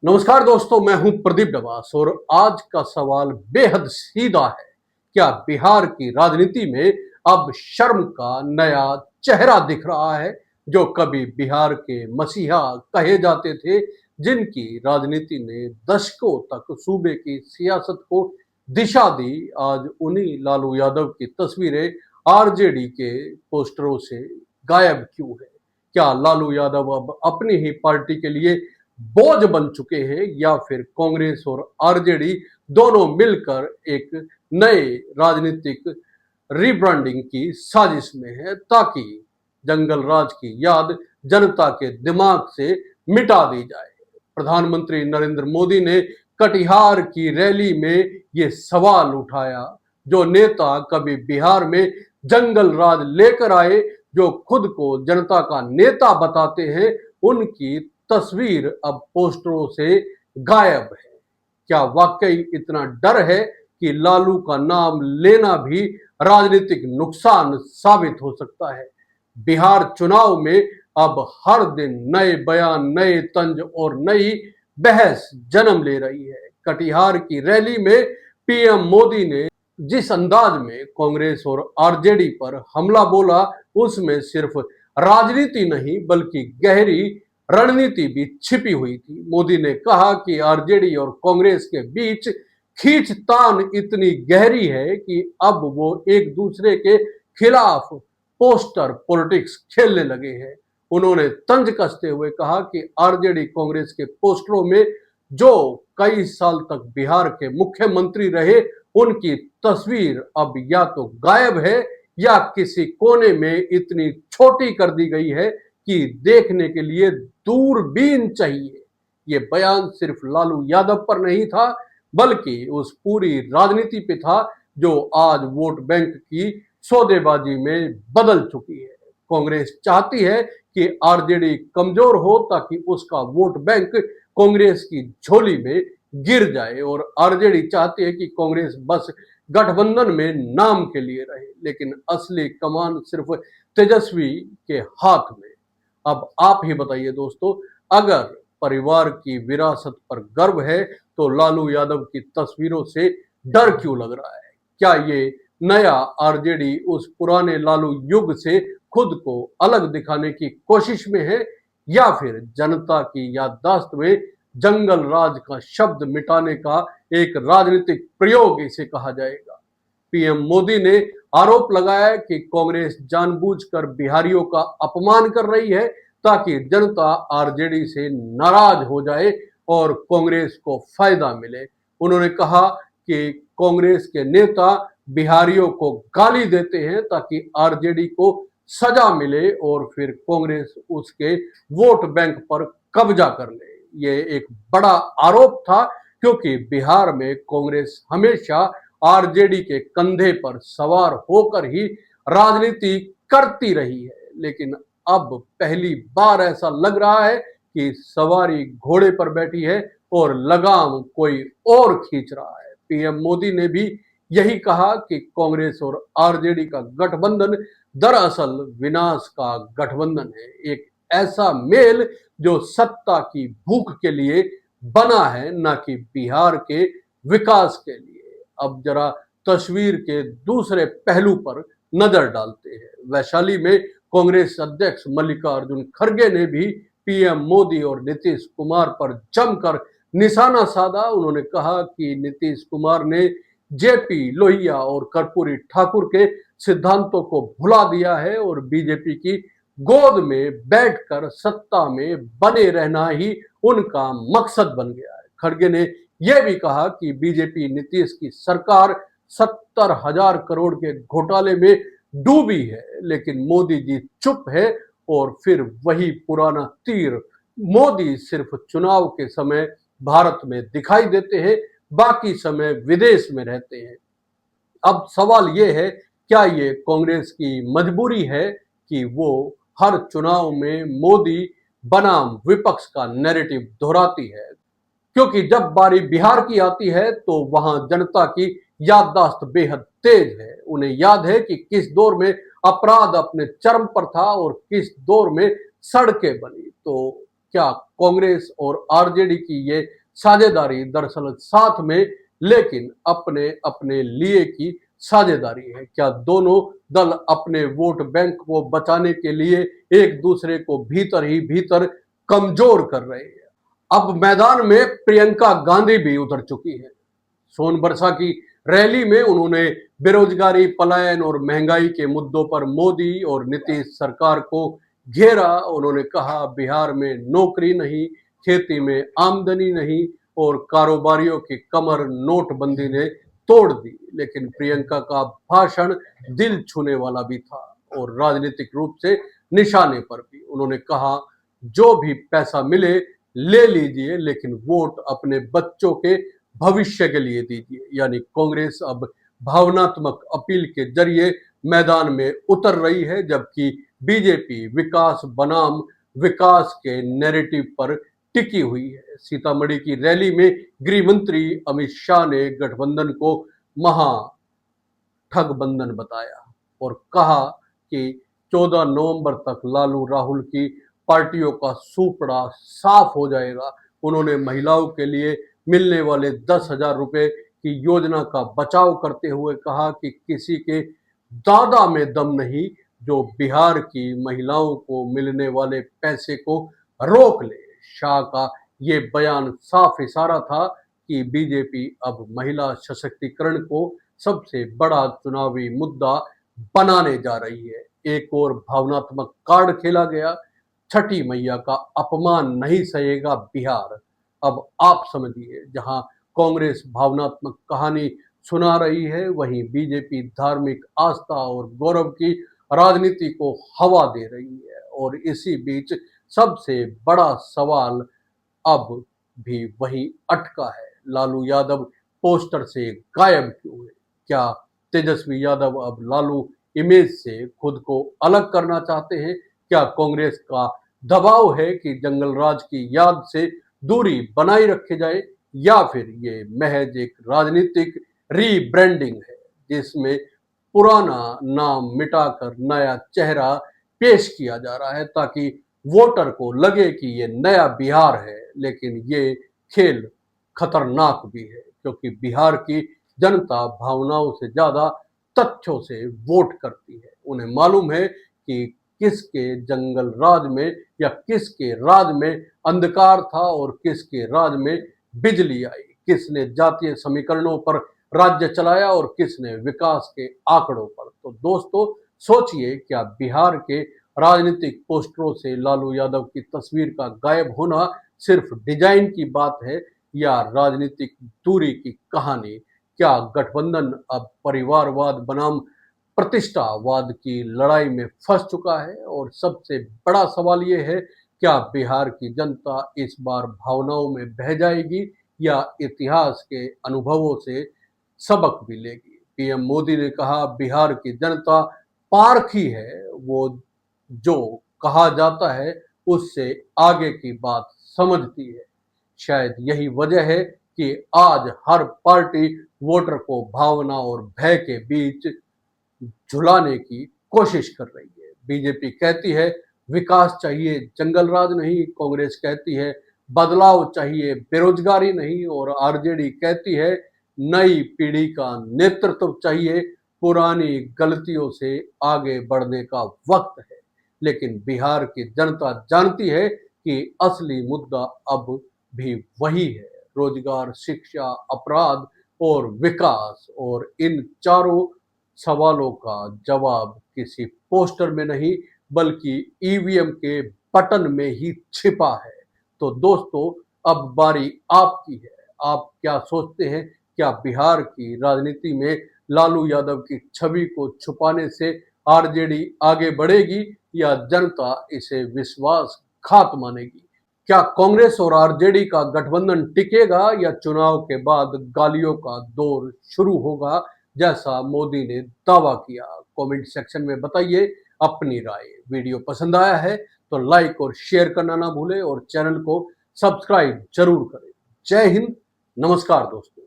नमस्कार दोस्तों, मैं हूं प्रदीप डबास और आज का सवाल बेहद सीधा है। क्या बिहार की राजनीति में अब शर्म का नया चेहरा दिख रहा है? जो कभी बिहार के मसीहा कहे जाते थे, जिनकी राजनीति ने दशकों तक सूबे की सियासत को दिशा दी, आज उन्हीं लालू यादव की तस्वीरें आरजेडी के पोस्टरों से गायब क्यों है? क्या लालू यादव अब अपनी ही पार्टी के लिए बोझ बन चुके हैं या फिर कांग्रेस और आरजेडी दोनों मिलकर एक नए राजनीतिक रिब्रांडिंग की साजिश में है ताकि जंगल राज की याद जनता के दिमाग से मिटा दी जाए। प्रधानमंत्री नरेंद्र मोदी ने कटिहार की रैली में ये सवाल उठाया। जो नेता कभी बिहार में जंगल राज लेकर आए, जो खुद को जनता का नेता बताते हैं, उनकी तस्वीर अब पोस्टरों से गायब है। क्या वाकई इतना डर है कि लालू का नाम लेना भी राजनीतिक नुकसान साबित हो सकता है? बिहार चुनाव में अब हर दिन नए बयान, नए तंज और नई बहस जन्म ले रही है। कटिहार की रैली में पीएम मोदी ने जिस अंदाज में कांग्रेस और आरजेडी पर हमला बोला, उसमें सिर्फ राजनीति नहीं बल्कि गहरी रणनीति भी छिपी हुई थी। मोदी ने कहा कि आरजेडी और कांग्रेस के बीच खींचतान इतनी गहरी है कि अब वो एक दूसरे के खिलाफ पोस्टर पॉलिटिक्स खेलने लगे हैं। उन्होंने तंज कसते हुए कहा कि आरजेडी कांग्रेस के पोस्टरों में जो कई साल तक बिहार के मुख्यमंत्री रहे, उनकी तस्वीर अब या तो गायब है या किसी कोने में इतनी छोटी कर दी गई है कि देखने के लिए दूरबीन चाहिए। ये बयान सिर्फ लालू यादव पर नहीं था बल्कि उस पूरी राजनीति पे था जो आज वोट बैंक की सौदेबाजी में बदल चुकी है। कांग्रेस चाहती है कि आरजेडी कमजोर हो ताकि उसका वोट बैंक कांग्रेस की झोली में गिर जाए, और आरजेडी चाहती है कि कांग्रेस बस गठबंधन में नाम के लिए रहे, लेकिन असली कमान सिर्फ तेजस्वी के हाथ में। अब आप ही बताइए दोस्तों, अगर परिवार की विरासत पर गर्व है तो लालू यादव की तस्वीरों से डर क्यों लग रहा है? क्या ये नया आरजेडी उस पुराने लालू युग से खुद को अलग दिखाने की कोशिश में है, या फिर जनता की याददाश्त में जंगल राज का शब्द मिटाने का एक राजनीतिक प्रयोग इसे कहा जाएगा? पीएम मोदी ने आरोप लगाया कि कांग्रेस जानबूझकर बिहारियों का अपमान कर रही है ताकि जनता आरजेडी से नाराज हो जाए और कांग्रेस को फायदा मिले। उन्होंने कहा कि कांग्रेस के नेता बिहारियों को गाली देते हैं ताकि आरजेडी को सजा मिले और फिर कांग्रेस उसके वोट बैंक पर कब्जा कर ले। ये एक बड़ा आरोप था क्योंकि बिहार में कांग्रेस हमेशा आरजेडी के कंधे पर सवार होकर ही राजनीति करती रही है, लेकिन अब पहली बार ऐसा लग रहा है कि सवारी घोड़े पर बैठी है और लगाम कोई और खींच रहा है। पीएम मोदी ने भी यही कहा कि कांग्रेस और आरजेडी का गठबंधन दरअसल विनाश का गठबंधन है, एक ऐसा मेल जो सत्ता की भूख के लिए बना है, न कि बिहार के विकास के लिए। अब जरा तस्वीर के दूसरे पहलू पर नजर डालते हैं। वैशाली में कांग्रेस अध्यक्ष मल्लिकार्जुन खड़गे ने भी पीएम मोदी और नीतीश कुमार पर जमकर निशाना साधा। उन्होंने कहा कि नीतीश कुमार ने जेपी लोहिया और कर्पूरी ठाकुर के सिद्धांतों को भुला दिया है और बीजेपी की गोद में बैठकर सत्ता में बने रहना ही उनका मकसद बन गया है। खड़गे ने यह भी कहा कि बीजेपी नीतीश की सरकार 70,000 करोड़ के घोटाले में डूबी है, लेकिन मोदी जी चुप है और फिर वही पुराना तीर। मोदी सिर्फ चुनाव के समय भारत में दिखाई देते हैं, बाकी समय विदेश में रहते हैं। अब सवाल यह है, क्या ये कांग्रेस की मजबूरी है कि वो हर चुनाव में मोदी बनाम विपक्ष का नैरेटिव दोहराती है? क्योंकि जब बारी बिहार की आती है तो वहां जनता की याददाश्त बेहद तेज है। उन्हें याद है कि किस दौर में अपराध अपने चरम पर था और किस दौर में सड़कें बनी। तो क्या कांग्रेस और आरजेडी की ये साझेदारी दरअसल साथ में लेकिन अपने अपने लिए की साझेदारी है? क्या दोनों दल अपने वोट बैंक को बचाने के लिए एक दूसरे को भीतर ही भीतर कमजोर कर रहे हैं? अब मैदान में प्रियंका गांधी भी उतर चुकी है। सोनबरसा की रैली में उन्होंने बेरोजगारी, पलायन और महंगाई के मुद्दों पर मोदी और नीतीश सरकार को घेरा। उन्होंने कहा, बिहार में नौकरी नहीं, खेती में आमदनी नहीं और कारोबारियों की कमर नोटबंदी ने तोड़ दी। लेकिन प्रियंका का भाषण दिल छूने वाला भी था और राजनीतिक रूप से निशाने पर भी। उन्होंने कहा, जो भी पैसा मिले ले लीजिए, लेकिन वोट अपने बच्चों के भविष्य के लिए दीजिए। यानी कांग्रेस अब भावनात्मक अपील के जरिए मैदान में उतर रही है, जबकि बीजेपी विकास बनाम विकास के नैरेटिव पर टिकी हुई है। सीतामढ़ी की रैली में गृह मंत्री अमित शाह ने गठबंधन को महा ठगबंधन बताया और कहा कि 14 नवंबर तक लालू राहुल की पार्टियों का सूपड़ा साफ हो जाएगा। उन्होंने महिलाओं के लिए मिलने वाले 10,000 रुपए की योजना का बचाव करते हुए कहा कि किसी के दादा में दम नहीं जो बिहार की महिलाओं को मिलने वाले पैसे को रोक ले। शाह का ये बयान साफ इशारा था कि बीजेपी अब महिला सशक्तिकरण को सबसे बड़ा चुनावी मुद्दा बनाने जा रही है। एक और भावनात्मक कार्ड खेला गया। छठी मैया का अपमान नहीं सहेगा बिहार। अब आप समझिए, जहां कांग्रेस भावनात्मक कहानी सुना रही है, वहीं बीजेपी धार्मिक आस्था और गौरव की राजनीति को हवा दे रही है। और इसी बीच सबसे बड़ा सवाल अब भी वही अटका है, लालू यादव पोस्टर से गायब क्यों है? क्या तेजस्वी यादव अब लालू इमेज से खुद को अलग करना चाहते हैं? क्या कांग्रेस का दबाव है कि जंगल राज की याद से दूरी बनाई रखी जाए, या फिर ये महज एक राजनीतिक रीब्रांडिंग है जिसमें पुराना नाम मिटाकर नया चेहरा पेश किया जा रहा है ताकि वोटर को लगे कि ये नया बिहार है? लेकिन ये खेल खतरनाक भी है, क्योंकि बिहार की जनता भावनाओं से ज्यादा तथ्यों से वोट करती है। उन्हें मालूम है कि किसके जंगल राज में या किसके राज में अंधकार था और किसके राज में बिजली आई, किसने जातीय समीकरणों पर राज्य चलाया और किसने विकास के आंकड़ों पर। तो दोस्तों, सोचिए, क्या बिहार के राजनीतिक पोस्टरों से लालू यादव की तस्वीर का गायब होना सिर्फ डिजाइन की बात है या राजनीतिक दूरी की कहानी? क्या गठबंधन अब परिवारवाद बनाम प्रतिष्ठावाद की लड़ाई में फंस चुका है? और सबसे बड़ा सवाल यह है, क्या बिहार की जनता इस बार भावनाओं में बह जाएगी या इतिहास के अनुभवों से सबक भी लेगी? पीएम मोदी ने कहा, बिहार की जनता पारखी है, वो जो कहा जाता है उससे आगे की बात समझती है। शायद यही वजह है कि आज हर पार्टी वोटर को भावना और भय के बीच झुलाने की कोशिश कर रही है। बीजेपी कहती है विकास चाहिए, जंगल राज नहीं। कांग्रेस कहती है बदलाव चाहिए, बेरोजगारी नहीं। और आरजेडी कहती है नई पीढ़ी का नेतृत्व चाहिए, पुरानी गलतियों से आगे बढ़ने का वक्त है। लेकिन बिहार की जनता जानती है कि असली मुद्दा अब भी वही है, रोजगार, शिक्षा, अपराध और विकास। और इन चारों सवालों का जवाब किसी पोस्टर में नहीं बल्कि ईवीएम के बटन में ही छिपा है। तो दोस्तों, अब बारी आपकी है। आप क्या सोचते हैं? क्या बिहार की राजनीति में लालू यादव की छवि को छुपाने से आरजेडी आगे बढ़ेगी या जनता इसे विश्वासघात मानेगी? क्या कांग्रेस और आरजेडी का गठबंधन टिकेगा या चुनाव के बाद गालियों का दौर शुरू होगा, जैसा मोदी ने दावा किया? कमेंट सेक्शन में बताइए अपनी राय। वीडियो पसंद आया है तो लाइक और शेयर करना ना भूलें और चैनल को सब्सक्राइब जरूर करें। जय हिंद, नमस्कार दोस्तों।